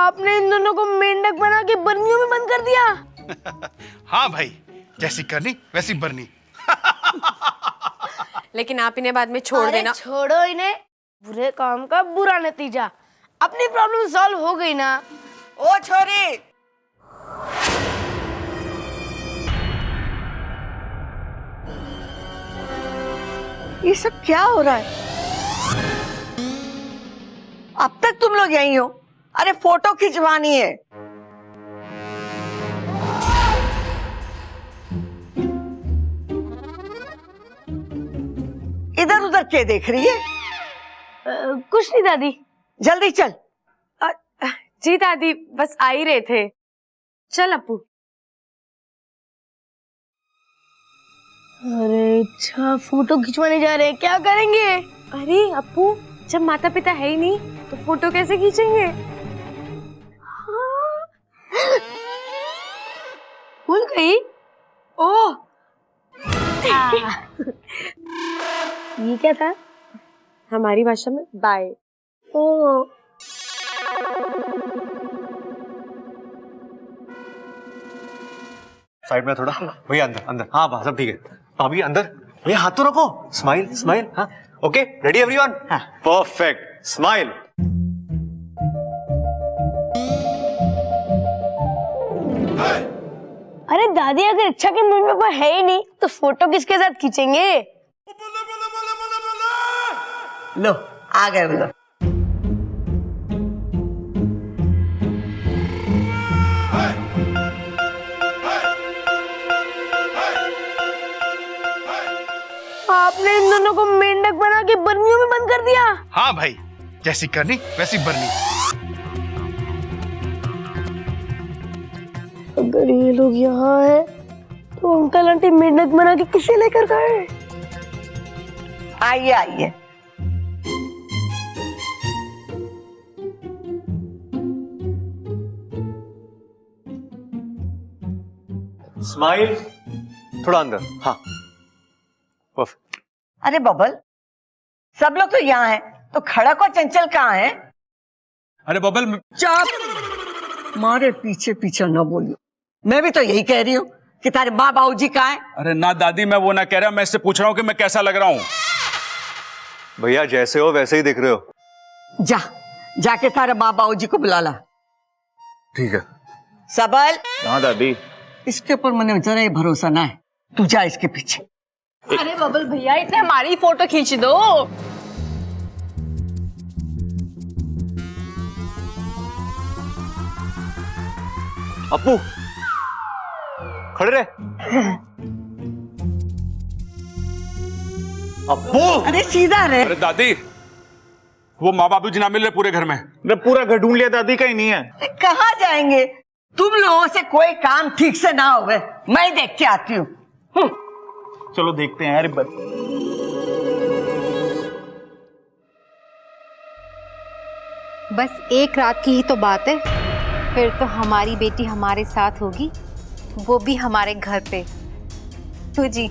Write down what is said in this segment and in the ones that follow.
आपने इन दोनों को मेंढक बना के बर्नियों में बंद कर दिया। हाँ भाई, जैसी करनी वैसी बरनी। लेकिन आप इन्हें बाद में छोड़ देना। छोड़ो इन्हें, बुरे काम का बुरा नतीजा। अपनी प्रॉब्लम सॉल्व हो गई ना। ओ छोरी, ये सब क्या हो रहा है? अब तक तुम लोग यहीं हो? अरे फोटो खिंचवानी है। इधर उधर क्या देख रही है? कुछ नहीं दादी। जल्दी चल। जी दादी, बस आ ही रहे थे। चल अपू। अरे अच्छा, फोटो खिंचवाने जा रहे हैं, क्या करेंगे? अरे अपू, जब माता पिता है ही नहीं तो फोटो कैसे खींचेंगे? भूल गई? ओह, ये क्या था? हमारी भाषा में बाय। ओह, साइड में थोड़ा भैया, अंदर अंदर। हाँ बस सब ठीक है। भाभी अंदर, भैया हाथ तो रखो। Smile smile. हाँ ओके, रेडी एवरीवन? हाँ परफेक्ट, स्माइल। अरे दादी, अगर इच्छा के मम्मी पापा है ही नहीं तो फोटो किसके साथ खींचेंगे? लो आ गए उधर। आपने इन दोनों को मेंढक बना के बर्नियों में बंद कर दिया। हाँ भाई, जैसी करनी वैसी बरनी। अगर ये लोग यहाँ है तो अंकल आंटी मेंढक बना के किसे लेकर गए? आइए आइए। स्माइल, थोड़ा अंदर। हाँ परफेक्ट। अरे बबल, सब लोग तो यहाँ हैं, तो खड़क और चंचल कहाँ है? अरे बबल, चुप, मारे पीछे पीछे न बोलियो। मैं भी तो यही कह रही हूँ कि तारे माँ बाबूजी कहाँ हैं? अरे ना दादी, मैं वो ना कह रहा, मैं इससे पूछ रहा हूँ कि मैं कैसा लग रहा हूँ। भैया जैसे हो वैसे ही दिख रहे हो। जा, जाके तारे माँ बाबूजी को बुला ला। ठीक है। सबल, हाँ दादी। इसके ऊपर मैंने जरा ही भरोसा ना है, तू जा इसके पीछे। अरे बबल भैया, इतने हमारी फोटो खींच दो। अपू खड़े रहे। अपू, अरे सीधा रहे। अरे दादी, वो माँ बाबू जी ना मिल रहे पूरे घर में। मैं पूरा घर ढूंढ लिया दादी, कहीं नहीं है। कहाँ जाएंगे? तुम लोगों से कोई काम ठीक से ना होवे, मैं देख के आती हूँ। चलो देखते हैं। अरे बस एक रात की ही तो बात है, फिर तो हमारी बेटी हमारे साथ होगी, वो भी हमारे घर पे। तो जी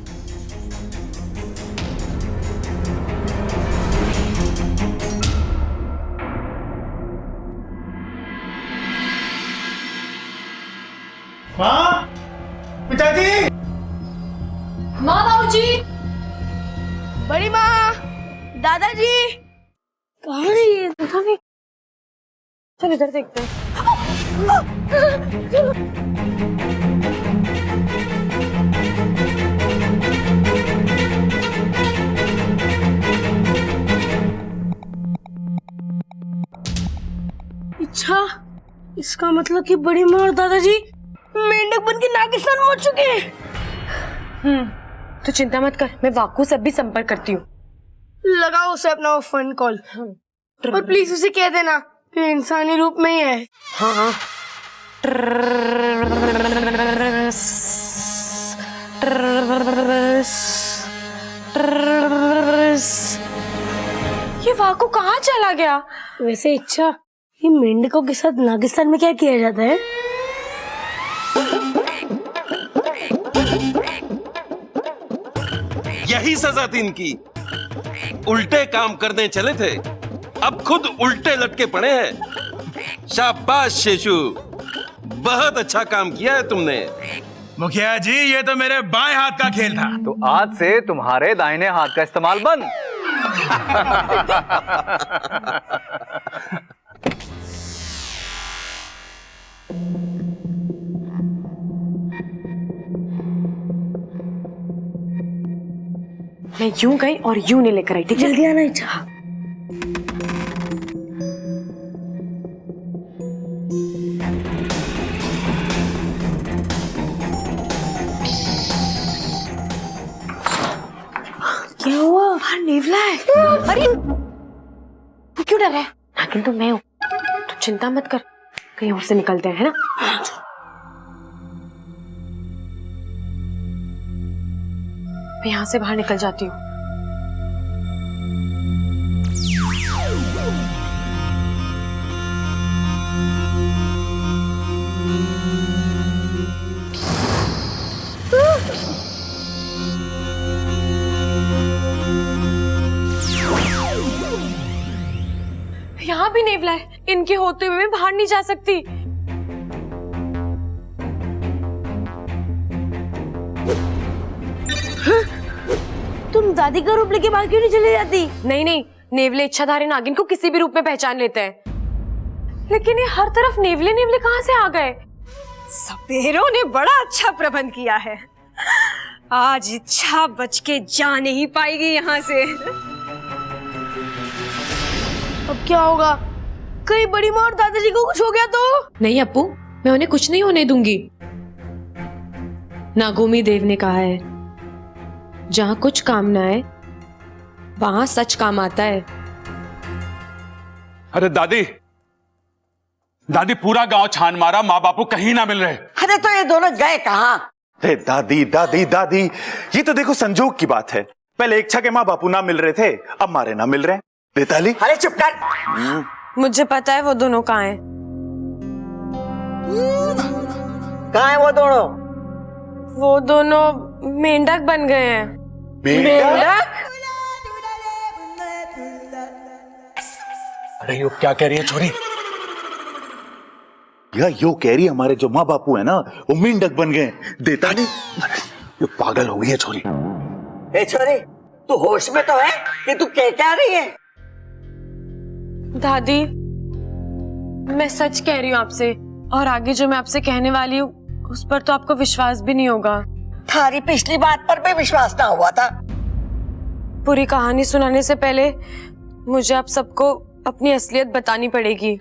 माँ, पिताजी, माँ बाबूजी, बड़ी माँ, दादाजी, कहाँ है ये? पता नहीं। चल इधर देखते हैं। अच्छा, इसका मतलब कि बड़ी माँ और दादाजी मेंढक बन के नागिस्तान पहुंच चुके हैं। तो चिंता मत कर, मैं वाकू से भी संपर्क करती हूँ। लगाओ उसे अपना फोन कॉल और प्लीज उसे कह देना कि इंसानी रूप में ही है। हाँ हाँ। ये वाकू कहाँ चला गया? वैसे इच्छा, ये मेंढकों के साथ नागिस्तान में क्या किया जाता है? यही सजा थी इनकी। उल्टे काम करने चले थे, अब खुद उल्टे लटके पड़े हैं। शाबाश शेषू, बहुत अच्छा काम किया है तुमने। मुखिया जी, ये तो मेरे बाएं हाथ का खेल था। तो आज से तुम्हारे दाहिने हाथ का इस्तेमाल बंद। मैं यूं गई और यूं नहीं लेकर आई, ठीक है? जल्दी आना इच्छा। क्या हुआ? बाहर नेवला है। अरे तू क्यों डर रहा है? नागिन तो मैं हूँ, तू चिंता मत कर, कहीं और से निकलते हैं, है ना? मैं यहाँ से बाहर निकल जाती हूँ। यहाँ भी नेवला है, इनके होते हुए मैं बाहर नहीं जा सकती। तुम दादी का रूप लेके बाहर क्यों नहीं चली जाती? नहीं नहीं, नेवले इच्छाधारी नागिन को किसी भी रूप में पहचान लेते हैं, लेकिन ये हर तरफ नेवले नेवले कहाँ से आ गए? सपेरों ने बड़ा अच्छा प्रबंध किया है। आज इच्छा बच के जा नहीं पाएगी यहाँ से। अब क्या होगा? कहीं बड़ी माँ और दादाजी को कुछ हो गया तो? नहीं अप्पू, मैं उन्हें कुछ नहीं होने दूंगी। नागोमी देव ने कहा है, जहां कुछ काम ना आए वहां सच काम आता है। अरे दादी, दादी पूरा गांव छान मारा, माँ बापू कहीं ना मिल रहे। अरे तो ये दोनों गए कहाँ? अरे दादी दादी दादी, ये तो देखो संजोग की बात है। पहले इच्छा के माँ बापू ना मिल रहे थे, अब मारे ना मिल रहे। बेताली, अरे चुप कर। मुझे पता है वो दोनों कहाँ हैं। कहाँ है वो दोनों? वो दोनों मेंढक बन गए हैं। मेंढक? अरे यो क्या कह रही है छोरी? यह यो कह रही है हमारे जो माँ बापू है ना, वो मेंढक बन गए। देता नहीं, ये पागल हो गई है छोरी। ए छोरी, तू होश में तो है कि तू क्या रही है? दादी, मैं सच कह रही हूँ आपसे, और आगे जो मैं आपसे कहने वाली हूँ उस पर तो आपको विश्वास भी नहीं होगा। थारी पिछली बात पर भी विश्वास ना हुआ था। पूरी कहानी सुनाने से पहले मुझे आप सबको अपनी असलियत बतानी पड़ेगी।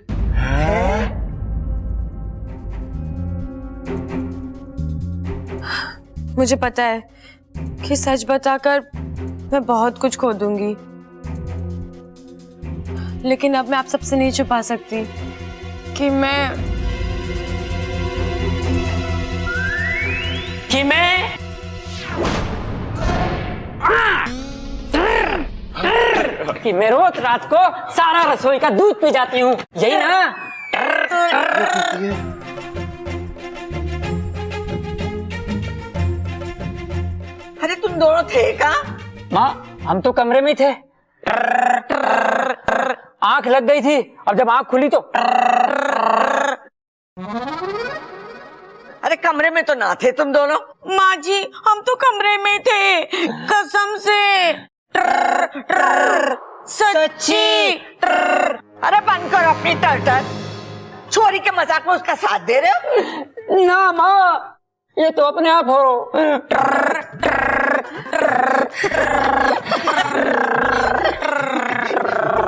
मुझे पता है कि सच बताकर मैं बहुत कुछ खो दूंगी, लेकिन अब मैं आप सबसे नहीं छुपा सकती कि मैं मैं रोज रात को सारा रसोई का दूध पी जाती हूँ, यही ना? अरे तुम दोनों थे कहाँ? माँ, हम तो कमरे में थे। आंख लग गई थी, अब जब आंख खुली तो अरे कमरे में तो ना थे तुम दोनों। माँ जी, हम तो कमरे में थे, कसम से। सच्ची। अरे बंद करो अपनी टर्टर। छोरी के मजाक में उसका साथ दे रहे हो? ना माँ, ये तो अपने आप हो।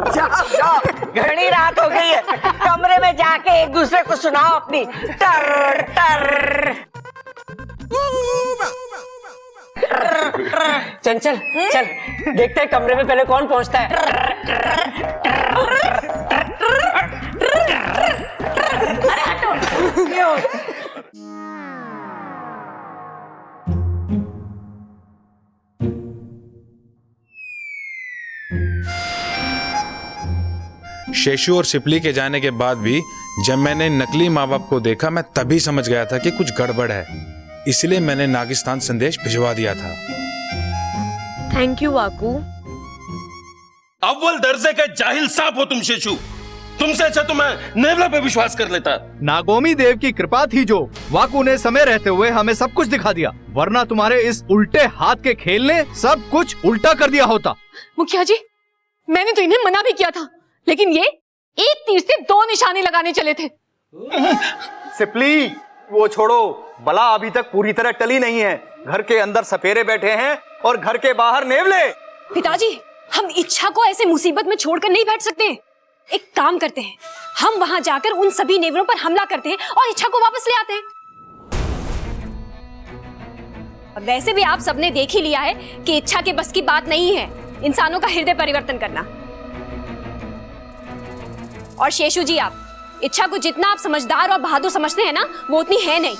जाओ जाओ, घनी रात हो गई है, कमरे में जाके एक दूसरे को सुनाओ अपनी टर टर। चंचल, चल देखते हैं कमरे में पहले कौन पहुंचता है। शेषू और सिपली के जाने के बाद भी जब मैंने नकली माँ बाप को देखा, मैं तभी समझ गया था कि कुछ गड़बड़ है, इसलिए मैंने नागिस्तान संदेश भिजवा दिया था। थैंक यू वाकू। अव्वल दर्जे के जाहिल सांप हो तुम शेषू। तुमसे अच्छा तो मैं नेवला पे विश्वास कर लेता। नागोमी देव की कृपा थी जो वाकू ने समय रहते हुए हमें सब कुछ दिखा दिया, वरना तुम्हारे इस उल्टे हाथ के खेल ने सब कुछ उल्टा कर दिया होता। मुखिया जी, मैंने तो इन्हें मना भी किया था, लेकिन ये एक तीर से दो निशाने लगाने चले थे। सिपली, वो छोड़ो, बला अभी तक पूरी तरह टली नहीं है। घर के अंदर सपेरे बैठे हैं और घर के बाहर नेवले। पिताजी, हम इच्छा को ऐसे मुसीबत में छोड़कर नहीं बैठ सकते। एक काम करते हैं, हम वहां जाकर उन सभी नेवरों पर हमला करते हैं और इच्छा को वापस ले आते हैं। वैसे भी आप सबने देख ही लिया है कि इच्छा के बस की बात नहीं है इंसानों का हृदय परिवर्तन करना। और शेषु जी, आप इच्छा को जितना आप समझदार और बहादुर समझते हैं ना, वो उतनी है नहीं,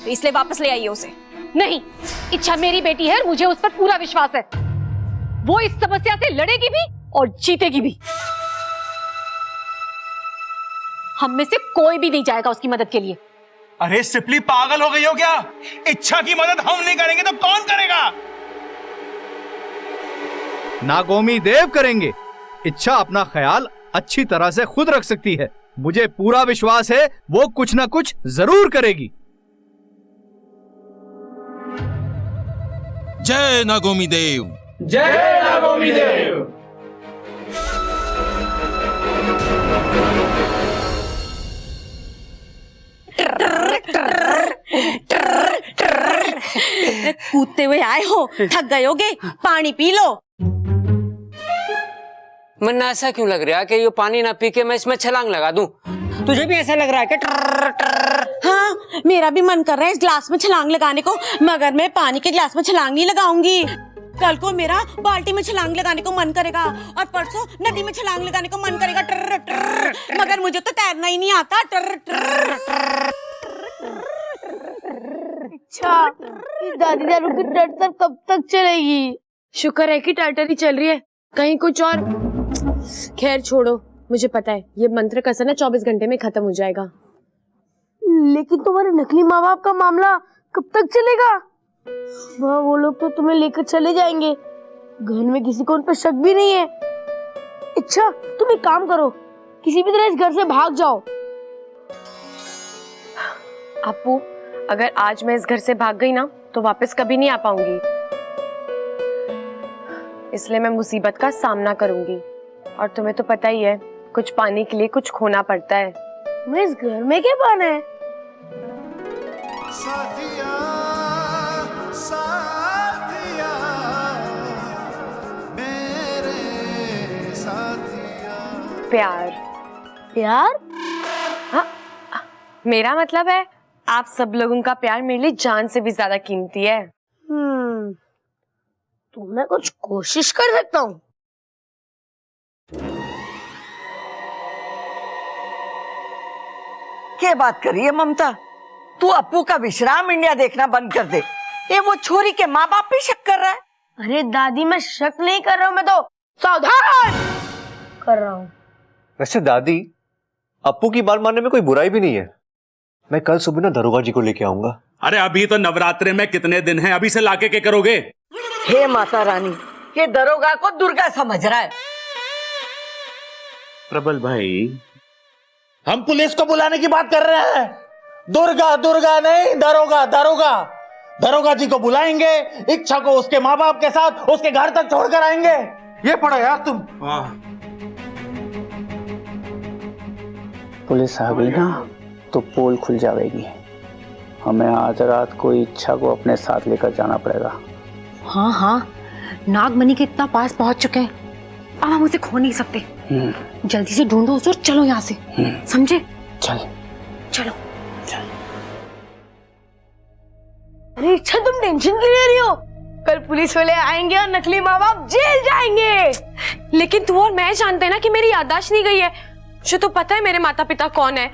तो इसलिए वापस ले आइए उसे। नहीं, इच्छा मेरी बेटी है और मुझे उस पर पूरा विश्वास है। वो इस समस्या से लड़ेगी भी और जीतेगी भी। हम में से कोई भी नहीं जाएगा उसकी मदद के लिए। अरे सिपली, पागल हो गई हो क्या? इच्छा की मदद हम नहीं करेंगे तो कौन करेगा? नागोमी देव करेंगे। इच्छा अपना ख्याल अच्छी तरह से खुद रख सकती है। मुझे पूरा विश्वास है वो कुछ ना कुछ जरूर करेगी। जय नागोमी देव। जय नागोमी देव। कूदते हुए आए हो, थक गए होगे, पानी पी लो। मन ऐसा क्यों लग रहा है कि ये पानी ना पी के मैं इसमें छलांग लगा दूं? तुझे भी ऐसा लग रहा है कि हाँ, मेरा भी मन कर रहा है इस ग्लास में छलांग लगाने को, मगर मैं पानी के ग्लास में छलांग नहीं लगाऊंगी। कल को मेरा बाल्टी में छलांग लगाने को मन करेगा और परसों नदी में छलांग लगाने को मन करेगा, मगर मुझे तो तैरना ही नहीं आता। अच्छा, दादी दारू की टर्टर कब तक चलेगी? शुक्र है कि टर्टर ही चल रही है, कहीं कुछ और। खैर छोड़ो, मुझे पता है ये मंत्र का असर ना 24 घंटे में खत्म हो जाएगा। लेकिन तुम्हारे नकली माँ बाप का मामला कब तक चलेगा? वो लोग तो तुम्हें लेकर चले जाएंगे, घर में किसी को उन पर शक भी नहीं है। अच्छा, तुम एक काम करो, किसी भी तरह इस घर से भाग जाओ। अपू, अगर आज मैं इस घर से भाग गई ना तो वापस कभी नहीं आ पाऊंगी, इसलिए मैं मुसीबत का सामना करूंगी। और तुम्हें तो पता ही है, कुछ पाने के लिए कुछ खोना पड़ता है। मैं इस घर में क्या पाना है? साथिया, साथिया, मेरे साथिया। प्यार। प्यार? हाँ, मेरा मतलब है आप सब लोगों का प्यार मेरे लिए जान से भी ज्यादा कीमती है। तो मैं कुछ कोशिश कर सकता हूँ। क्या बात कर रही है ममता? तू अप्पू का विश्राम इंडिया देखना बंद कर दे। ये वो छोरी के माँ बाप पे शक कर रहा है। अरे दादी, मैं शक नहीं कर रहा हूँ, मैं तो सावधान कर रहा हूँ। वैसे दादी, अप्पू की बात मानने में कोई बुराई भी नहीं है। मैं कल सुबह ना दरोगा जी को लेके आऊंगा। अरे अभी तो नवरात्रे में कितने दिन हैं, अभी से लाके क्या करोगे? हे माता रानी, ये दरोगा को दुर्गा समझ रहा है। प्रबल भाई, हम पुलिस को बुलाने की बात कर रहे हैं। दुर्गा दुर्गा नहीं, दरोगा दरोगा। दरोगा जी को बुलाएंगे, इच्छा को उसके माँ बाप के साथ उसके घर तक छोड़कर आएंगे। ये पढ़ो यार तुम। पुलिस आ गई ना तो पोल खुल जाएगी। हमें आज रात को इच्छा को अपने साथ लेकर जाना पड़ेगा। हाँ हाँ, नागमणि के इतना पास पहुंच चुके हैं, अब हम उसे खो नहीं सकते। जल्दी से ढूंढो उसे और चलो यहाँ से, समझे? चल चलो। अरे इच्छा, तुम टेंशन क्यों ले रही हो? कल पुलिस वाले आएंगे और नकली माँ बाप जेल जाएंगे। लेकिन तू और मैं जानते हैं ना कि मेरी याददाश्त नहीं गई है। जो तो पता है मेरे माता पिता कौन है,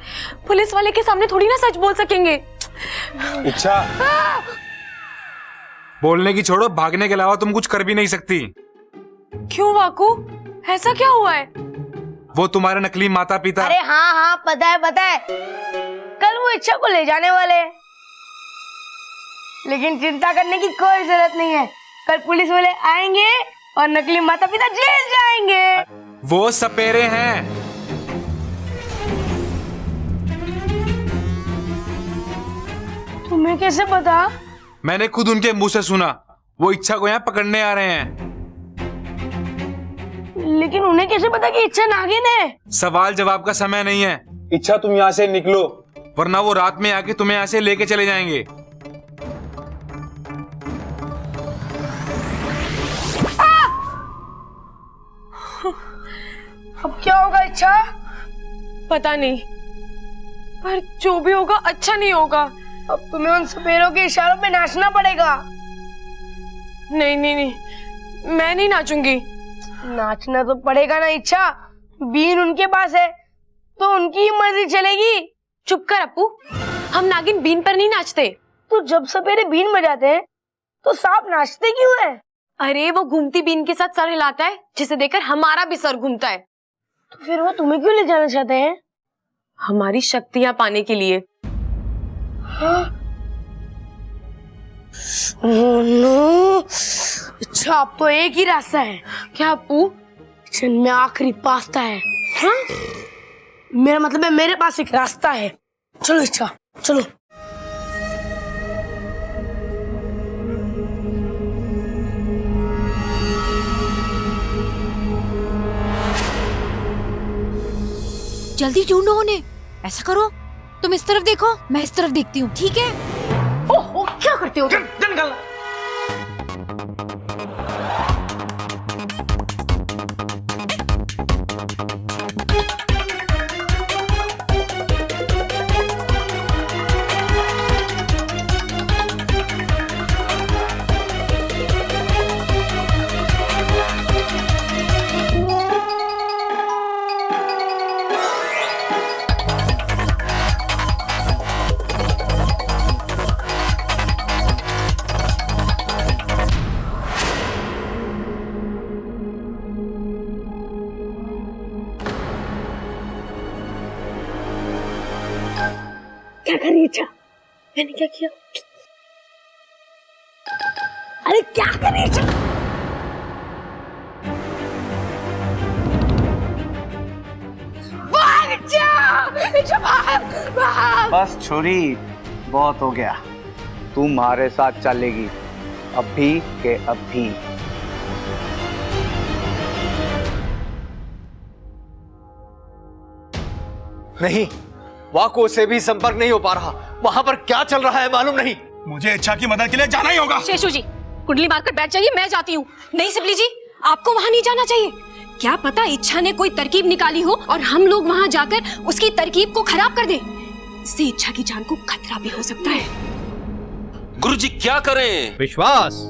पुलिस वाले के सामने थोड़ी ना सच बोल सकेंगे। इच्छा, बोलने की छोड़ो, भागने के अलावा तुम कुछ कर भी नहीं सकती। क्यों वाकू, ऐसा क्या हुआ है? वो तुम्हारे नकली माता पिता। अरे हाँ हाँ, पता है पता है, कल वो इच्छा को ले जाने वाले हैं। लेकिन चिंता करने की कोई जरूरत नहीं है, कल पुलिस वाले आएंगे और नकली माता पिता जेल जाएंगे। वो सपेरे हैं। तुम्हें कैसे पता? मैंने खुद उनके मुंह से सुना, वो इच्छा को यहाँ पकड़ने आ रहे हैं। लेकिन उन्हें कैसे पता कि इच्छा नागिन है? सवाल जवाब का समय नहीं है। इच्छा तुम यहाँ से निकलो, वरना वो रात में आके तुम्हें यहाँ से लेके चले जाएंगे। अब क्या होगा इच्छा? पता नहीं, पर जो भी होगा अच्छा नहीं होगा। अब तुम्हें उन सपेरों के इशारों पे नाचना पड़ेगा। नहीं नहीं नहीं, मैं नहीं नाचूंगी। नाचना तो पड़ेगा ना इच्छा, बीन उनके पास है तो उनकी ही मर्जी चलेगी। चुप कर अपू, हम नागिन बीन पर नहीं नाचते। तो जब सपेरे बीन बजाते हैं तो सांप नाचते क्यों है? अरे वो घूमती बीन के साथ सर हिलाता है, जिसे देखकर हमारा भी सर घूमता है। तो फिर वो तुम्हें क्यों ले जाना चाहते हैं? हमारी शक्तियां पाने के लिए। हाँ? Oh no! अच्छा, अब तो एक ही रास्ता है। क्या अपू? किचन में आखिरी पास्ता है। हाँ? मेरा मतलब है मेरे पास एक रास्ता है। चलो इच्छा, चलो। जल्दी ढूंढो उन्हें। ऐसा करो, तुम इस तरफ देखो, मैं इस तरफ देखती हूँ, ठीक है? ओह, क्या करते हो? क्या कर रही है इच्छा? मैंने क्या किया? अरे क्या कर रही है इच्छा? भाग इच्छा! इच्छा भाग! भाग! बस छोरी, बहुत हो गया। तुम्हारे साथ चलेगी अभी के अभी। नहीं, वाको से भी संपर्क नहीं हो पा रहा। वहां पर क्या चल रहा है मालूम नहीं। मुझे इच्छा की मदद के लिए जाना ही होगा। शेषू जी, कुंडली मारकर बैठ जाइए, मैं जाती हूँ। नहीं सिबली जी, आपको वहाँ नहीं जाना चाहिए। क्या पता इच्छा ने कोई तरकीब निकाली हो और हम लोग वहाँ जाकर उसकी तरकीब को खराब कर दें। इससे इच्छा की जान को खतरा भी हो सकता है। गुरुजी क्या करें? विश्वास,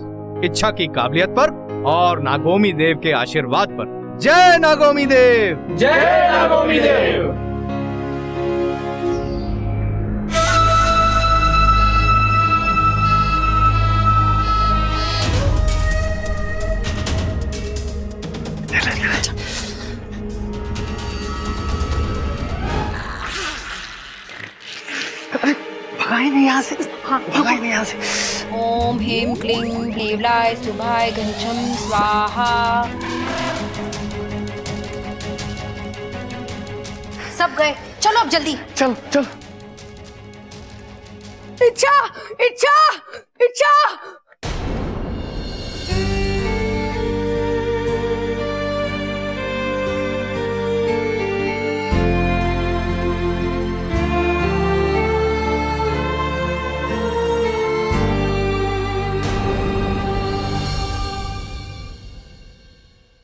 इच्छा की काबिलियत पर और नागोमी देव के आशीर्वाद पर। जय नागोमी देव! जय नागोमी देव! भगाई नहीं यहाँ से। हाँ, भगाई नहीं यहाँ से। ओम ह्रीं क्लीं ह्रीवलाय शुभाय घंचम स्वाहा। सब गए, चलो अब जल्दी। चल चल। इच्छा! इच्छा! इच्छा!